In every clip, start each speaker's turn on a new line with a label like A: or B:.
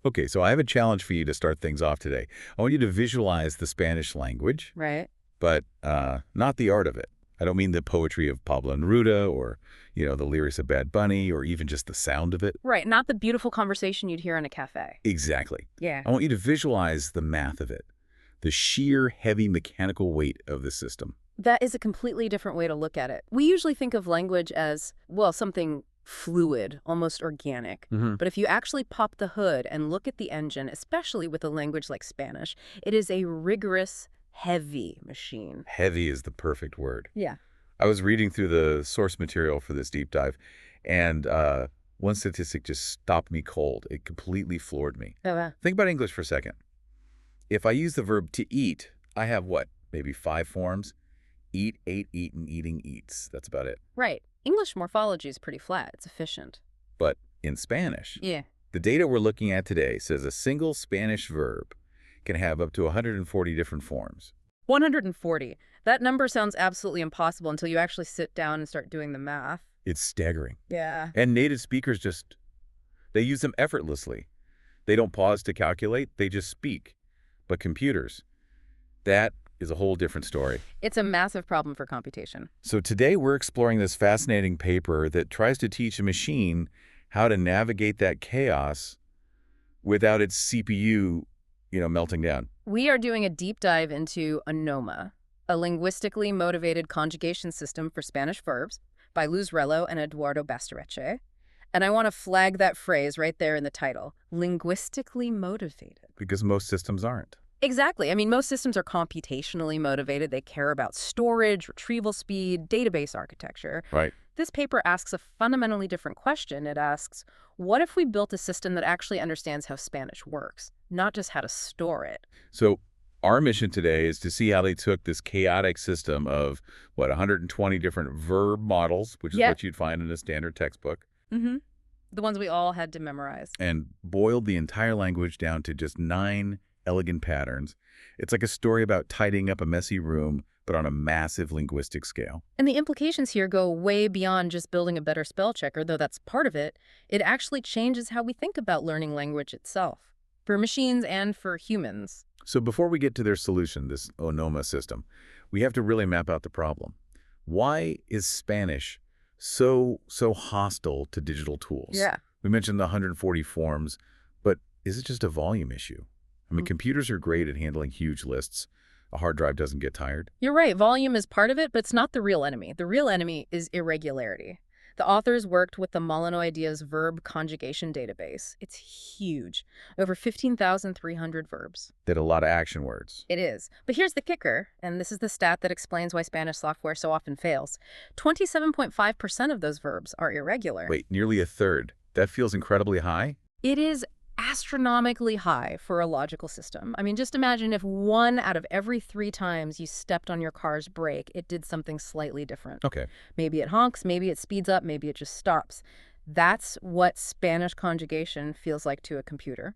A: Okay, so I have a challenge for you to start things off today. I want you to visualize the Spanish language,
B: Right.
A: but not the art of it. I don't mean the poetry of Pablo Neruda or, the lyrics of Bad Bunny or even just the sound of it.
B: Right, not the beautiful conversation you'd hear in a cafe.
A: Exactly.
B: Yeah.
A: I want you to visualize the math of it, the sheer heavy mechanical weight of the system.
B: That is a completely different way to look at it. We usually think of language as, well, something fluid, almost organic. But if you actually pop the hood and look at the engine, especially with a language like Spanish, it is a rigorous, heavy machine.
A: Heavy is the perfect word.
B: Yeah.
A: I was reading through the source material for this deep dive, and one statistic just stopped me cold. It completely floored me.
B: Oh, wow.
A: Think about English for a second. If I use the verb to eat, I have what? Maybe 5 forms? Eat, ate, eaten, eating, eats. That's about it.
B: Right. English morphology is pretty flat. It's efficient.
A: But in Spanish,
B: Yeah.
A: the data we're looking at today says a single Spanish verb can have up to 140 different forms.
B: 140. That number sounds absolutely impossible until you actually sit down and start doing the math.
A: It's staggering.
B: Yeah.
A: And native speakers they use them effortlessly. They don't pause to calculate, they just speak. But computers, that is a whole different story.
B: It's a massive problem for computation.
A: So today we're exploring this fascinating paper that tries to teach a machine how to navigate that chaos without its CPU, melting down.
B: We are doing a deep dive into Onoma, a linguistically motivated conjugation system for Spanish verbs by Luz Rello and Eduardo Bastereche. And I want to flag that phrase right there in the title, linguistically motivated.
A: Because most systems aren't.
B: Exactly. I mean, most systems are computationally motivated. They care about storage, retrieval speed, database architecture.
A: Right.
B: This paper asks a fundamentally different question. It asks, what if we built a system that actually understands how Spanish works, not just how to store it?
A: So our mission today is to see how they took this chaotic system of, 120 different verb models, which is what you'd find in a standard textbook.
B: Mm-hmm. The ones we all had to memorize.
A: And boiled the entire language down to just 9 elegant patterns. It's like a story about tidying up a messy room, but on a massive linguistic scale.
B: And the implications here go way beyond just building a better spell checker, though that's part of it. It actually changes how we think about learning language itself, for machines and for humans.
A: So before we get to their solution, this Onoma system, we have to really map out the problem. Why is Spanish so hostile to digital tools?
B: Yeah.
A: We mentioned the 140 forms, but is it just a volume issue? I mean, computers are great at handling huge lists. A hard drive doesn't get tired.
B: You're right. Volume is part of it, but it's not the real enemy. The real enemy is irregularity. The authors worked with the Molyneux Ideas Verb Conjugation Database. It's huge. Over 15,300 verbs.
A: Did a lot of action words.
B: It is. But here's the kicker, and this is the stat that explains why Spanish software so often fails. 27.5% of those verbs are irregular.
A: Wait, nearly a third. That feels incredibly high?
B: It is astronomically high for a logical system. I mean, just imagine if 1 out of every 3 times you stepped on your car's brake, it did something slightly different.
A: Okay.
B: Maybe it honks, maybe it speeds up, maybe it just stops. That's what Spanish conjugation feels like to a computer.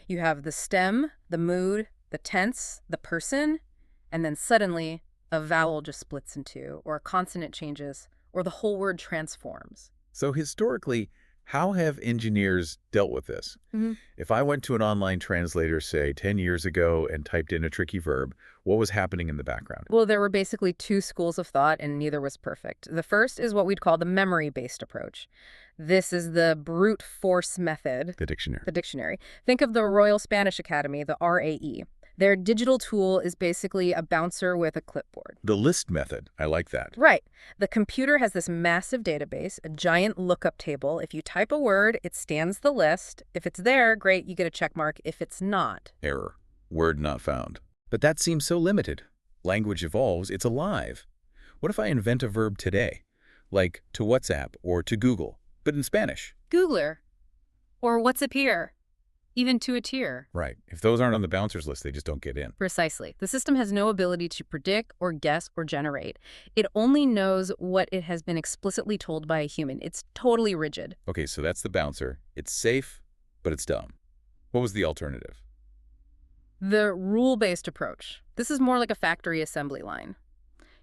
B: You have the stem, the mood, the tense, the person, and then suddenly a vowel just splits in 2, or a consonant changes, or the whole word transforms.
A: So historically, how have engineers dealt with this? If I went to an online translator, say, 10 years ago and typed in a tricky verb, what was happening in the background?
B: Well, there were basically 2 schools of thought, and neither was perfect. The first is what we'd call the memory-based approach. This is the brute force method.
A: The dictionary.
B: The dictionary. Think of the Royal Spanish Academy, the RAE. Their digital tool is basically a bouncer with a clipboard.
A: The list method. I like that.
B: Right. The computer has this massive database, a giant lookup table. If you type a word, it scans the list. If it's there, great, you get a check mark. If it's not,
A: Error. Word not found. But that seems so limited. Language evolves. It's alive. What if I invent a verb today? Like to WhatsApp or to Google, but in Spanish?
B: Googler. Or what's up here? Even to a tier.
A: Right. If those aren't on the bouncers list, they just don't get in.
B: Precisely. The system has no ability to predict or guess or generate. It only knows what it has been explicitly told by a human. It's totally rigid.
A: Okay, so that's the bouncer. It's safe, but it's dumb. What was the alternative?
B: The rule-based approach. This is more like a factory assembly line.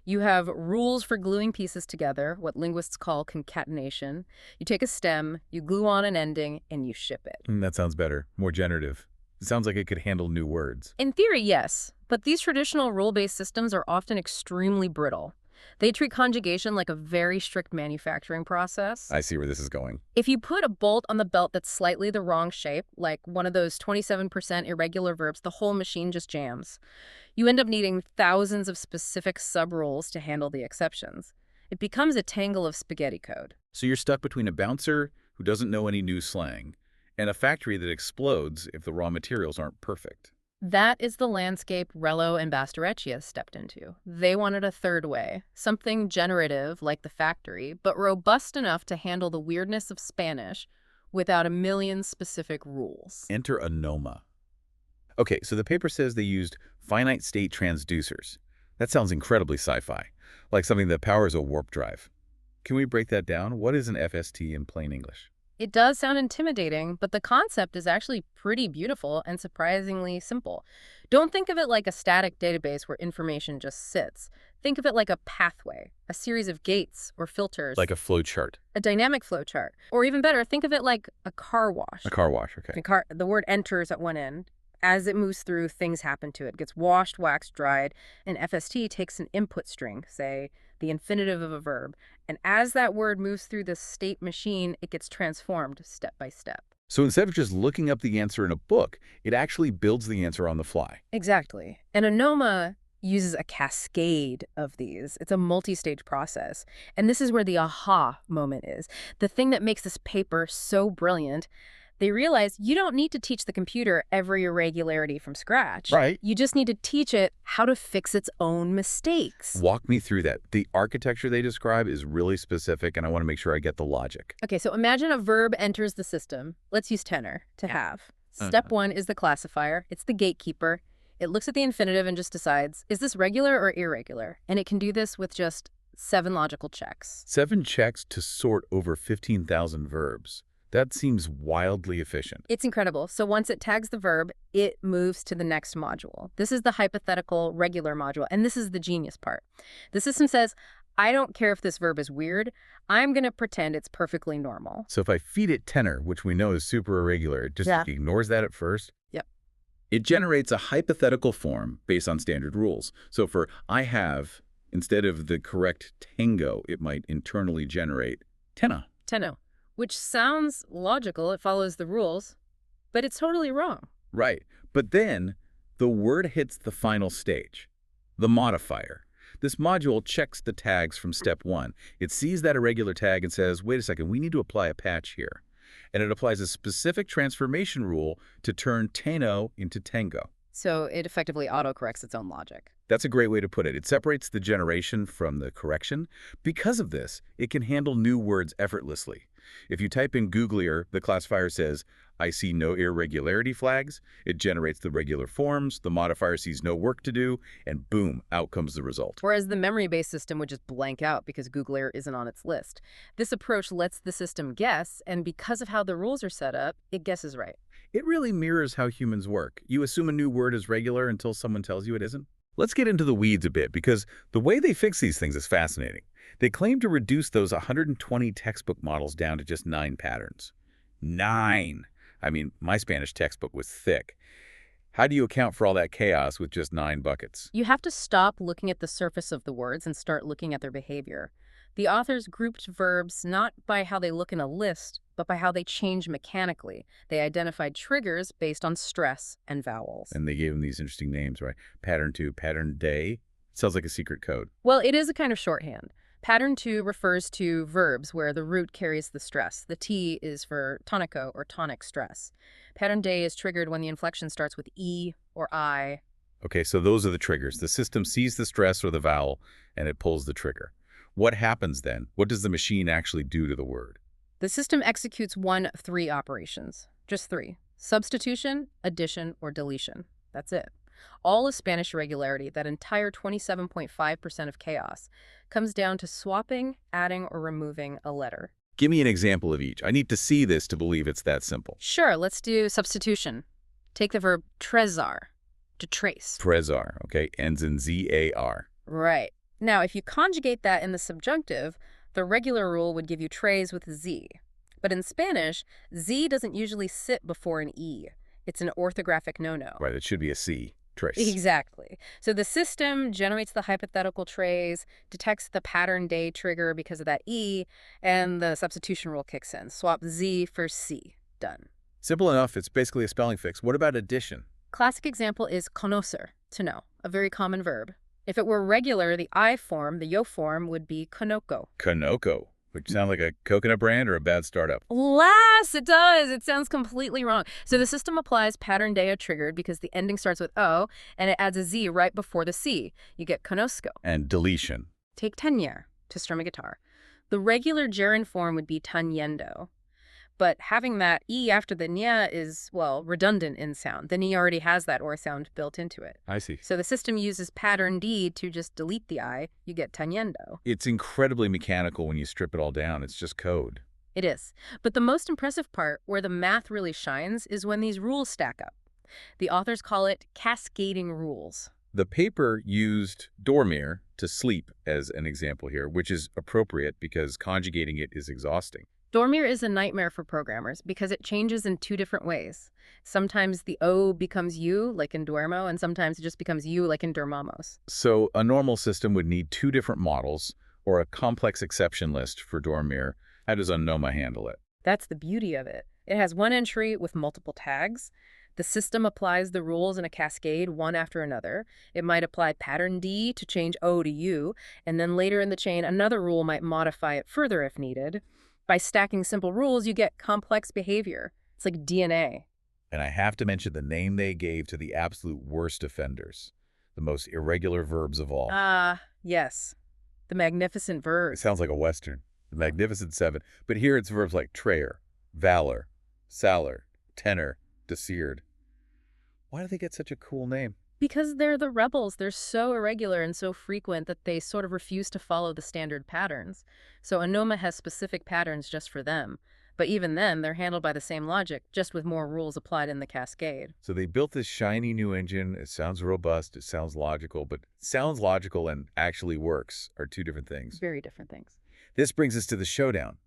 B: You have rules for gluing pieces together, what linguists call concatenation. You take a stem, you glue on an ending, and you ship it.
A: That sounds better, more generative. It sounds like it could handle new words.
B: In theory, yes, but these traditional rule-based systems are often extremely brittle. They treat conjugation like a very strict manufacturing process.
A: I see where this is going.
B: If you put a bolt on the belt that's slightly the wrong shape, like one of those 27% irregular verbs, the whole machine just jams. You end up needing thousands of specific sub-rules to handle the exceptions. It becomes a tangle of spaghetti code.
A: So you're stuck between a bouncer who doesn't know any new slang and a factory that explodes if the raw materials aren't perfect.
B: That is the landscape Rello and Bastarecchia stepped into. They wanted a third way, something generative like the factory, but robust enough to handle the weirdness of Spanish without a million specific rules.
A: Enter Onoma. Okay, so the paper says they used finite state transducers. That sounds incredibly sci-fi, like something that powers a warp drive. Can we break that down? What is an FST in plain English?
B: It does sound intimidating, but the concept is actually pretty beautiful and surprisingly simple. Don't think of it like a static database where information just sits. Think of it like a pathway, a series of gates or filters.
A: Like a flow chart.
B: A dynamic flow chart. Or even better, think of it like a car wash.
A: A car wash, okay.
B: The word enters at one end. As it moves through, things happen to it. It gets washed, waxed, dried. An FST takes an input string, say the infinitive of a verb, and as that word moves through the state machine, it gets transformed step by step.
A: So instead of just looking up the answer in a book, it actually builds the answer on the fly.
B: Exactly. And Onoma uses a cascade of these. It's a multi-stage process. And this is where the aha moment is. The thing that makes this paper so brilliant. They realize you don't need to teach the computer every irregularity from scratch.
A: Right.
B: You just need to teach it how to fix its own mistakes.
A: Walk me through that. The architecture they describe is really specific, and I want to make sure I get the logic.
B: Okay, so imagine a verb enters the system. Let's use tenor to have. Step one is the classifier. It's the gatekeeper. It looks at the infinitive and just decides, is this regular or irregular? And it can do this with just 7 logical checks.
A: 7 checks to sort over 15,000 verbs. That seems wildly efficient.
B: It's incredible. So once it tags the verb, it moves to the next module. This is the hypothetical regular module, and this is the genius part. The system says, I don't care if this verb is weird. I'm going to pretend it's perfectly normal.
A: So if I feed it tenor, which we know is super irregular, it just ignores that at first?
B: Yep.
A: It generates a hypothetical form based on standard rules. So for I have, instead of the correct tango, it might internally generate tenor.
B: Tenno. Which sounds logical, it follows the rules, but it's totally wrong.
A: Right. But then the word hits the final stage, the modifier. This module checks the tags from step 1. It sees that irregular tag and says, wait a second, we need to apply a patch here. And it applies a specific transformation rule to turn teno into tango.
B: So it effectively autocorrects its own logic.
A: That's a great way to put it. It separates the generation from the correction. Because of this, it can handle new words effortlessly. If you type in Googlier, the classifier says, I see no irregularity flags. It generates the regular forms. The modifier sees no work to do, and boom, out comes the result.
B: Whereas the memory-based system would just blank out because Googlier isn't on its list. This approach lets the system guess, and because of how the rules are set up, it guesses right.
A: It really mirrors how humans work. You assume a new word is regular until someone tells you it isn't. Let's get into the weeds a bit, because the way they fix these things is fascinating. They claim to reduce those 120 textbook models down to just 9 patterns. 9! I mean, my Spanish textbook was thick. How do you account for all that chaos with just 9 buckets?
B: You have to stop looking at the surface of the words and start looking at their behavior. The authors grouped verbs not by how they look in a list, but by how they change mechanically. They identified triggers based on stress and vowels.
A: And they gave them these interesting names, right? Pattern 2, pattern day. Sounds like a secret code.
B: Well, it is a kind of shorthand. Pattern 2 refers to verbs where the root carries the stress. The T is for tonico or tonic stress. Pattern day is triggered when the inflection starts with E or I.
A: Okay, so those are the triggers. The system sees the stress or the vowel, and it pulls the trigger. What happens then? What does the machine actually do to the word?
B: The system executes one of 3 operations. Just 3. Substitution, addition, or deletion. That's it. All is Spanish irregularity, that entire 27.5% of chaos, comes down to swapping, adding, or removing a letter.
A: Give me an example of each. I need to see this to believe it's that simple.
B: Sure, let's do substitution. Take the verb trezar, to trace.
A: Trezar, okay, ends in Z-A-R.
B: Right. Now, if you conjugate that in the subjunctive, the regular rule would give you tres with Z. But in Spanish, Z doesn't usually sit before an E. It's an orthographic no-no.
A: Right, it should be a C. Trace.
B: Exactly. So the system generates the hypothetical trace, detects the pattern day trigger because of that E, and the substitution rule kicks in. Swap Z for C. Done.
A: Simple enough, it's basically a spelling fix. What about addition?
B: Classic example is conocer, to know, a very common verb. If it were regular, the I form, the yo form, would be conozco.
A: Konoko, which sound like a coconut brand or a bad startup.
B: Alas, it does. It sounds completely wrong. So the system applies pattern dea triggered because the ending starts with O, and it adds a Z right before the C. You get conozco.
A: And deletion.
B: Take tener, to strum a guitar. The regular gerund form would be tanyendo. But having that E after the nya is, well, redundant in sound. The ni already has that or sound built into it.
A: I see.
B: So the system uses pattern D to just delete the I. You get tanyendo.
A: It's incredibly mechanical when you strip it all down. It's just code.
B: It is. But the most impressive part, where the math really shines, is when these rules stack up. The authors call it cascading rules.
A: The paper used dormir, to sleep, as an example here, which is appropriate because conjugating it is exhausting.
B: Dormir is a nightmare for programmers because it changes in two different ways. Sometimes the O becomes U, like in duermo, and sometimes it just becomes U, like in dormamos.
A: So a normal system would need two different models or a complex exception list for dormir. How does Onoma handle it?
B: That's the beauty of it. It has one entry with multiple tags. The system applies the rules in a cascade, one after another. It might apply pattern D to change O to U, and then later in the chain, another rule might modify it further if needed. By stacking simple rules, you get complex behavior. It's like DNA.
A: And I have to mention the name they gave to the absolute worst offenders, the most irregular verbs of all.
B: Yes. The magnificent
A: It
B: verbs.
A: sounds like a Western, the Magnificent Seven. But here it's verbs like trayer, valor, salor, tenor, desired. Why do they get such a cool name?
B: Because they're the rebels. They're so irregular and so frequent that they sort of refuse to follow the standard patterns. So Onoma has specific patterns just for them. But even then, they're handled by the same logic, just with more rules applied in the cascade.
A: So they built this shiny new engine. It sounds robust. It sounds logical. But sounds logical and actually works are two different things.
B: Very different things.
A: This brings us to the showdown.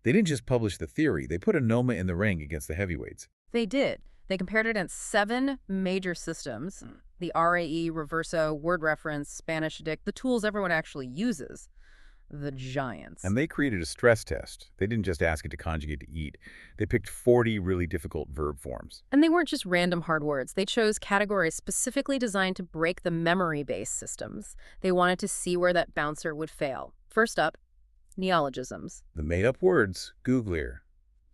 A: They didn't just publish the theory. They put Onoma in the ring against the heavyweights.
B: They did. They compared it against 7 major systems, the RAE, Reverso, word reference, Spanish Dict, the tools everyone actually uses, the giants.
A: And they created a stress test. They didn't just ask it to conjugate to eat. They picked 40 really difficult verb forms.
B: And they weren't just random hard words. They chose categories specifically designed to break the memory-based systems. They wanted to see where that bouncer would fail. First up, neologisms.
A: The made-up words, Googlier,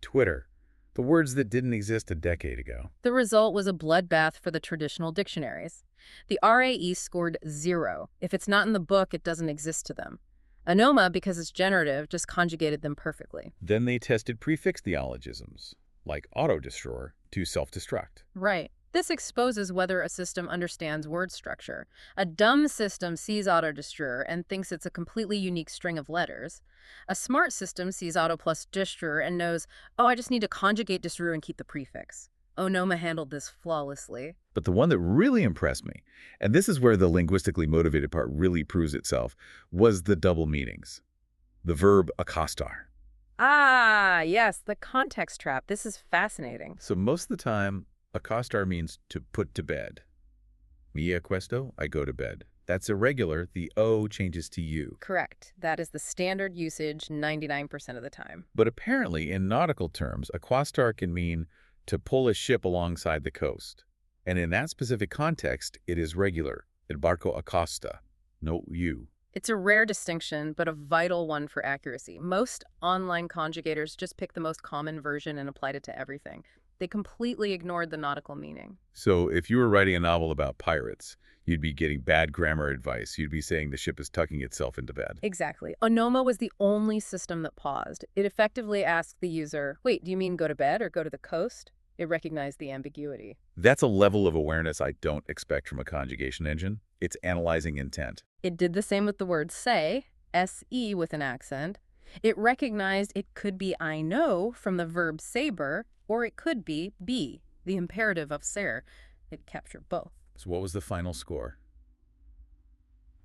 A: Twitter, the words that didn't exist a decade ago.
B: The result was a bloodbath for the traditional dictionaries. The RAE scored 0. If it's not in the book, it doesn't exist to them. Onoma, because it's generative, just conjugated them perfectly.
A: Then they tested prefix neologisms, like auto-destroyer to self-destruct.
B: Right. This exposes whether a system understands word structure. A dumb system sees auto-destroyer and thinks it's a completely unique string of letters. A smart system sees auto plus destroyer and knows, oh, I just need to conjugate destroyer and keep the prefix. Onoma handled this flawlessly.
A: But the one that really impressed me, and this is where the linguistically motivated part really proves itself, was the double meanings. The verb acostar.
B: Ah, yes, the context trap. This is fascinating.
A: So most of the time, acostar means to put to bed. Me acuesto, I go to bed. That's irregular. The O changes to U.
B: Correct. That is the standard usage 99% of the time.
A: But apparently, in nautical terms, acostar can mean to pull a ship alongside the coast. And in that specific context, it is regular. El barco acosta, no U.
B: It's a rare distinction, but a vital one for accuracy. Most online conjugators just picked the most common version and applied it to everything. They completely ignored the nautical meaning.
A: So if you were writing a novel about pirates, you'd be getting bad grammar advice. You'd be saying the ship is tucking itself into bed.
B: Exactly. Onoma was the only system that paused. It effectively asked the user, wait, do you mean go to bed or go to the coast? It recognized the ambiguity.
A: That's a level of awareness I don't expect from a conjugation engine. It's analyzing intent.
B: It did the same with the word say, S-E with an accent. It recognized it could be I know from the verb saber, or it could be, the imperative of ser. It captured both.
A: So what was the final score?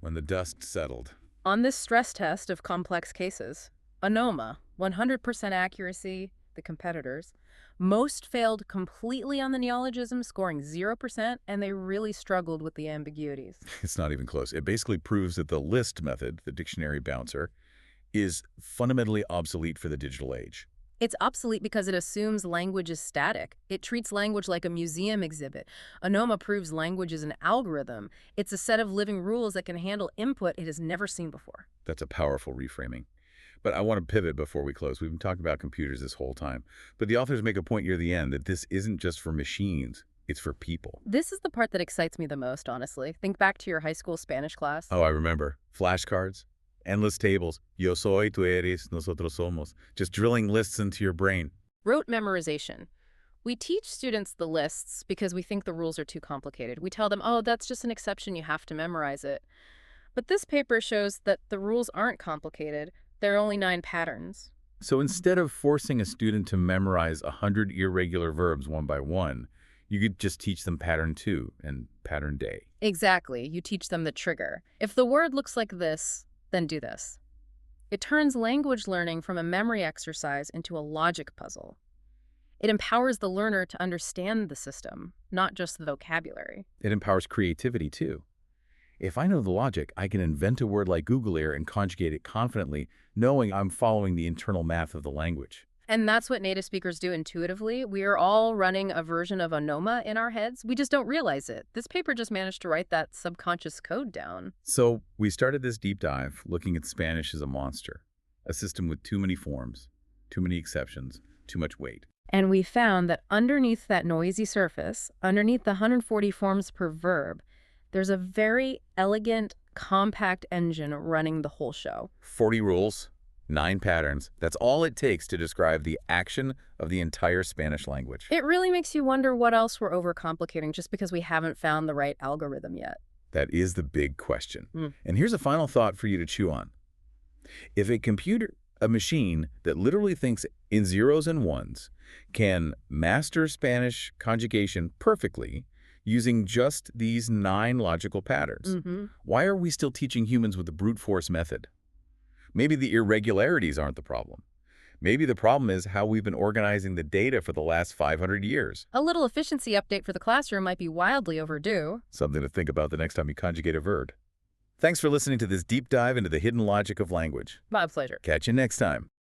A: when the dust settled.
B: On this stress test of complex cases, Onoma, 100% accuracy, the competitors, most failed completely on the neologism, scoring 0%, and they really struggled with the ambiguities.
A: It's not even close. It basically proves that the list method, the dictionary bouncer, is fundamentally obsolete for the digital age.
B: It's obsolete because it assumes language is static. It treats language like a museum exhibit. Onoma proves language is an algorithm. It's a set of living rules that can handle input it has never seen before.
A: That's a powerful reframing. But I want to pivot before we close. We've been talking about computers this whole time. But the authors make a point near the end that this isn't just for machines. It's for people.
B: This is the part that excites me the most, honestly. Think back to your high school Spanish class.
A: Oh, I remember. Flashcards, endless tables. Yo soy, tú eres, nosotros somos. Just drilling lists into your brain.
B: Rote memorization. We teach students the lists because we think the rules are too complicated. We tell them, oh, that's just an exception, you have to memorize it. But this paper shows that the rules aren't complicated. There are only 9 patterns.
A: So instead of forcing a student to memorize 100 irregular verbs one by one, you could just teach them pattern 2 and pattern day.
B: Exactly. You teach them the trigger. If the word looks like this, then do this. It turns language learning from a memory exercise into a logic puzzle. It empowers the learner to understand the system, not just the vocabulary.
A: It empowers creativity, too. If I know the logic, I can invent a word like Googleer and conjugate it confidently, knowing I'm following the internal math of the language.
B: And that's what native speakers do intuitively. We are all running a version of Onoma in our heads. We just don't realize it. This paper just managed to write that subconscious code down.
A: So we started this deep dive looking at Spanish as a monster, a system with too many forms, too many exceptions, too much weight.
B: And we found that underneath that noisy surface, underneath the 140 forms per verb, there's a very elegant, compact engine running the whole show.
A: 40 rules, 9 patterns. That's all it takes to describe the action of the entire Spanish language.
B: It really makes you wonder what else we're overcomplicating just because we haven't found the right algorithm yet.
A: That is the big question. And here's a final thought for you to chew on. If a machine that literally thinks in zeros and ones, can master Spanish conjugation perfectly using just these 9 logical patterns, why are we still teaching humans with the brute force method? Maybe the irregularities aren't the problem. Maybe the problem is how we've been organizing the data for the last 500 years.
B: A little efficiency update for the classroom might be wildly overdue.
A: Something to think about the next time you conjugate a verb. Thanks for listening to this deep dive into the hidden logic of language.
B: My pleasure.
A: Catch you next time.